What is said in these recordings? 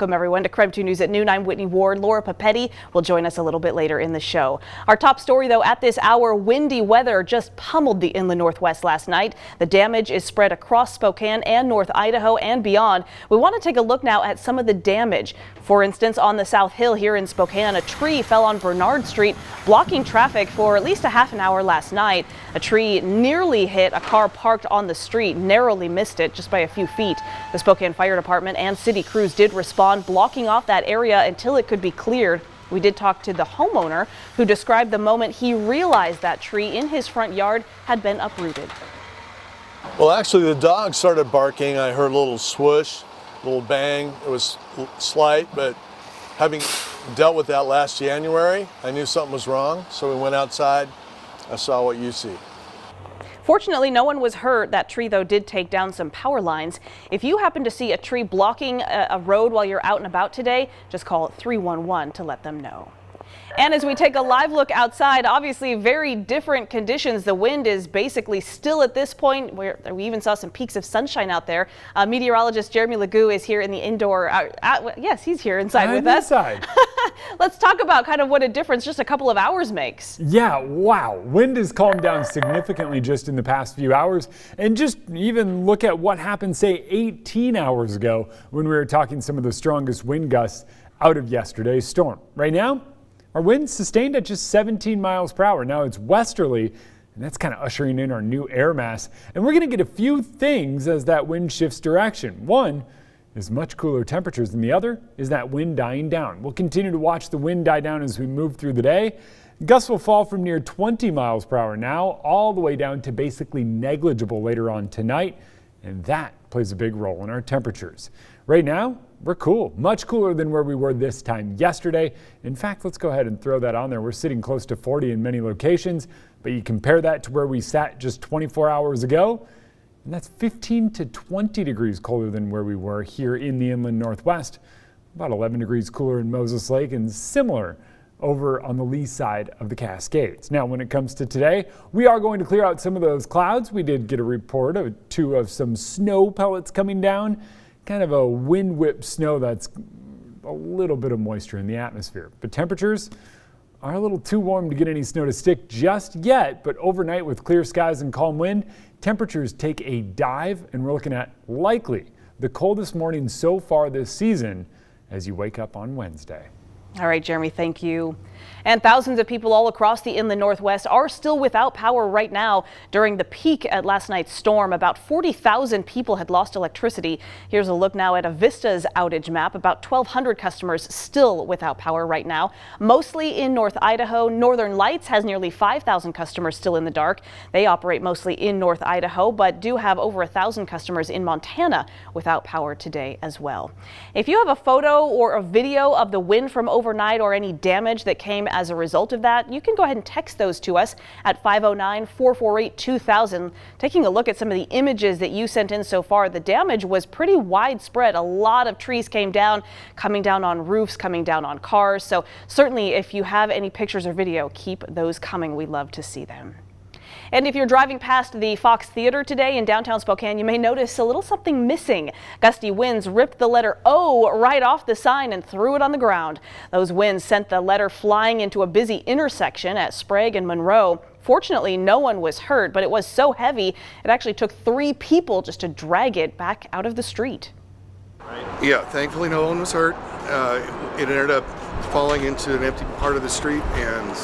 Welcome everyone to KREM 2 News at noon. I'm Whitney Ward. Laura Papetti will join us a little bit later in the show. Our top story though at this hour, windy weather just pummeled the inland Northwest last night. The damage is spread across Spokane and North Idaho and beyond. We want to take a look now at some of the damage. For instance, on the South Hill here in Spokane, a tree fell on Bernard Street, blocking traffic for at least a half an hour last night. A tree nearly hit a car parked on the street, narrowly missed it just by a few feet. The Spokane Fire Department and city crews did respond, blocking off that area until it could be cleared. We did talk to the homeowner who described the moment he realized that tree in his front yard had been uprooted. Well, actually the dog started barking. I heard a little swoosh, a little bang. It was slight, but having dealt with that last January, I knew something was wrong. So we went outside. I saw what you see. Fortunately, no one was hurt. That tree, though, did take down some power lines. If you happen to see a tree blocking a road while you're out and about today, just call 311 to let them know. And as we take a live look outside, obviously very different conditions. The wind is basically still at this point. We even saw some peaks of sunshine out there. Meteorologist Jeremy Legoo is here in the indoor. Yes, he's here inside with us. Let's talk about kind of what a difference just a couple of hours makes. Yeah, wow. Wind has calmed down significantly just in the past few hours. And just even look at what happened, say, 18 hours ago when we were talking some of the strongest wind gusts out of yesterday's storm. Right now, our wind sustained at just 17 miles per hour. Now it's westerly, and that's kind of ushering in our new air mass. And we're going to get a few things as that wind shifts direction. One is much cooler temperatures, and the other is that wind dying down. We'll continue to watch the wind die down as we move through the day. Gusts will fall from near 20 miles per hour now all the way down to basically negligible later on tonight, and that plays a big role in our temperatures. Right now, we're cool, much cooler than where we were this time yesterday. In fact, let's go ahead and throw that on there. We're sitting close to 40 in many locations, but you compare that to where we sat just 24 hours ago, and that's 15 to 20 degrees colder than where we were here in the inland Northwest. About 11 degrees cooler in Moses Lake and similar over on the lee side of the Cascades. Now, when it comes to today, we are going to clear out some of those clouds. We did get a report of some snow pellets coming down. Kind of a wind whipped snow that's a little bit of moisture in the atmosphere. But temperatures are a little too warm to get any snow to stick just yet. But overnight with clear skies and calm wind, temperatures take a dive, and we're looking at likely the coldest morning so far this season as you wake up on Wednesday. All right, Jeremy, thank you. And thousands of people all across the inland Northwest are still without power right now. During the peak at last night's storm, about 40,000 people had lost electricity. Here's a look now at a Vista's outage map. About 1,200 customers still without power right now, mostly in North Idaho. Northern Lights has nearly 5,000 customers still in the dark. They operate mostly in North Idaho, but do have over 1,000 customers in Montana without power today as well. If you have a photo or a video of the wind from overnight or any damage that came as a result of that, you can go ahead and text those to us at 509-448-2000. Taking a look at some of the images that you sent in so far, the damage was pretty widespread. A lot of trees came down, coming down on roofs, coming down on cars. So certainly if you have any pictures or video, keep those coming. We love to see them. And if you're driving past the Fox Theater today in downtown Spokane, you may notice a little something missing. Gusty winds ripped the letter O right off the sign and threw it on the ground. Those winds sent the letter flying into a busy intersection at Sprague and Monroe. Fortunately, no one was hurt, but it was so heavy, it actually took 3 people just to drag it back out of the street. Yeah, thankfully no one was hurt. It ended up falling into an empty part of the street, and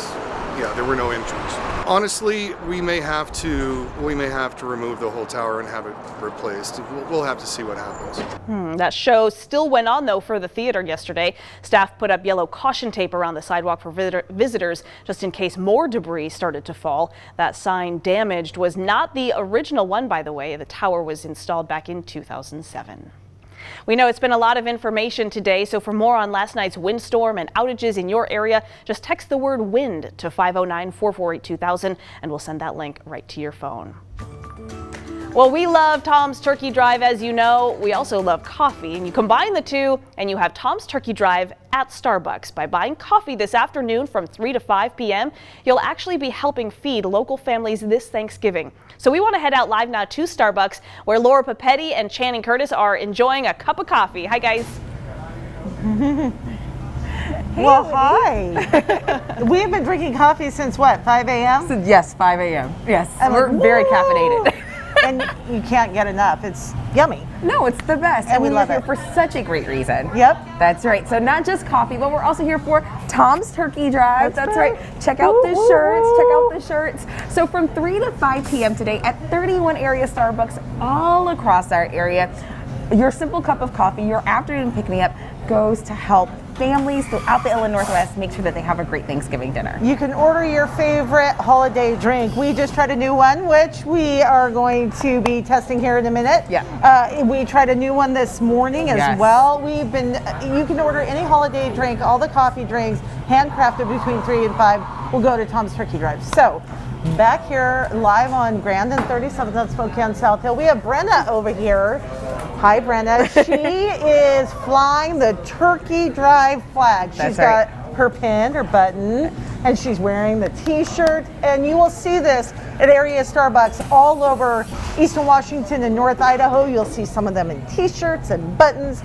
yeah, there were no injuries. Honestly, we may have to remove the whole tower and have it replaced. We'll have to see what happens. That show still went on though for the theater yesterday. Staff put up yellow caution tape around the sidewalk for visitors just in case more debris started to fall. That sign damaged was not the original one, by the way. The tower was installed back in 2007. We know it's been a lot of information today, so for more on last night's windstorm and outages in your area, just text the word WIND to 509-448-2000 and we'll send that link right to your phone. Well, we love Tom's Turkey Drive, as you know. We also love coffee, and you combine the two and you have Tom's Turkey Drive at Starbucks. By buying coffee this afternoon from 3 to 5 p.m., you'll actually be helping feed local families this Thanksgiving. So we want to head out live now to Starbucks, where Laura Papetti and Channing Curtis are enjoying a cup of coffee. Hi, guys. Well, hi. We have been drinking coffee since what, 5 a.m.? Yes, 5 a.m. Yes, And we're very caffeinated. And you can't get enough. It's yummy. No, it's the best. And we love here it. for such a great reason. Yep. That's right. So not just coffee, but we're also here for Tom's Turkey Drive. That's right. Check out the shirts. Check out the shirts. So from 3 to 5 p.m. today at 31 area Starbucks all across our area, your simple cup of coffee, your afternoon pick-me-up goes to help families throughout the Illinois Northwest make sure that they have a great Thanksgiving dinner. You can order your favorite holiday drink. We just tried a new one, which we are going to be testing here in a minute. Yeah. We tried a new one this morning as well. You can order any holiday drink, all the coffee drinks, handcrafted between 3 and 5, will go to Tom's Turkey Drive. So, back here live on Grand and 37th on Spokane South Hill, we have Brenna over here. Hi, Brenna. She is flying the Turkey Drive flag. She's got her pin, her button, and she's wearing the t-shirt. And you will see this at area Starbucks all over Eastern Washington and North Idaho. You'll see some of them in t-shirts and buttons,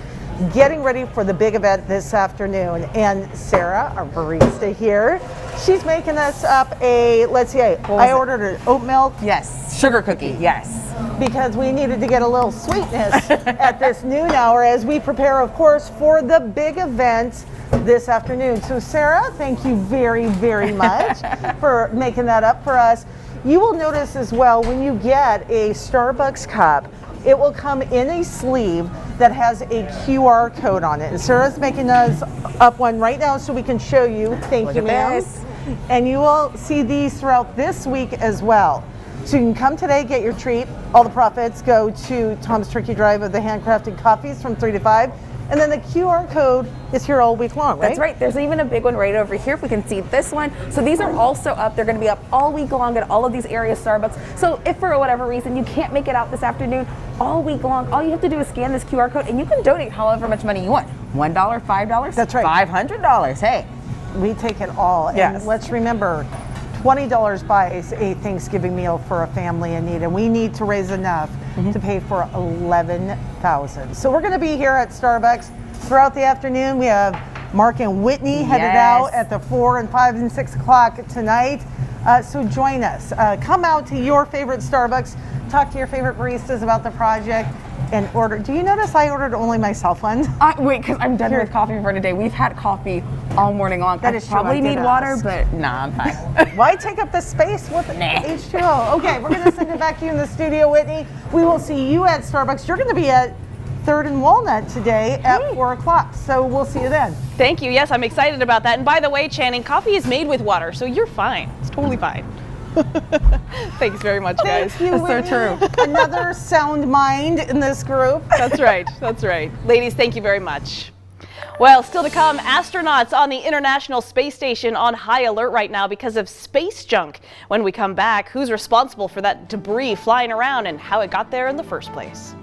getting ready for the big event this afternoon. And Sarah, our barista here, she's making us up let's see, I ordered an oat milk. Yes, sugar cookie, yes. Because we needed to get a little sweetness at this noon hour as we prepare, of course, for the big event this afternoon. So Sarah, thank you very, very much for making that up for us. You will notice as well when you get a Starbucks cup, it will come in a sleeve that has a QR code on it. And Sarah's making us up one right now so we can show you. Thank you, ma'am. And you will see these throughout this week as well. So you can come today, get your treat. All the profits go to Tom's Turkey Drive of the handcrafted coffees from 3 to 5. And then the QR code is here all week long, right? That's right. There's even a big one right over here if we can see this one. So these are also up. They're going to be up all week long at all of these area Starbucks. So if for whatever reason you can't make it out this afternoon, all week long, all you have to do is scan this QR code and you can donate however much money you want. $1, $5, That's right. $500. Hey. We take it all. Yes. And let's remember, $20 buys a Thanksgiving meal for a family in need, and we need to raise enough to pay for 11,000. So we're going to be here at Starbucks throughout the afternoon. We have Mark and Whitney headed out at the 4 and 5 and 6 o'clock tonight. So join us. Come out to your favorite Starbucks, talk to your favorite baristas about the project, and order. Do you notice I ordered only myself one? Wait, because I'm done with coffee for today. We've had coffee all morning long. That I is true. probably I did need water, ask. but nah, I'm fine. Why take up the space with H2O? Okay, we're going to send it back to you in the studio, Whitney. We will see you at Starbucks. You're going to be at 3rd and Walnut today at 4 o'clock, so we'll see you then. Thank you. Yes, I'm excited about that. And by the way, Channing, coffee is made with water, so you're fine. It's totally fine. Thanks very much, guys. Thank you, That's so true. Another sound mind in this group. That's right. That's right. Ladies, thank you very much. Well, still to come, astronauts on the International Space Station on high alert right now because of space junk. When we come back, who's responsible for that debris flying around and how it got there in the first place?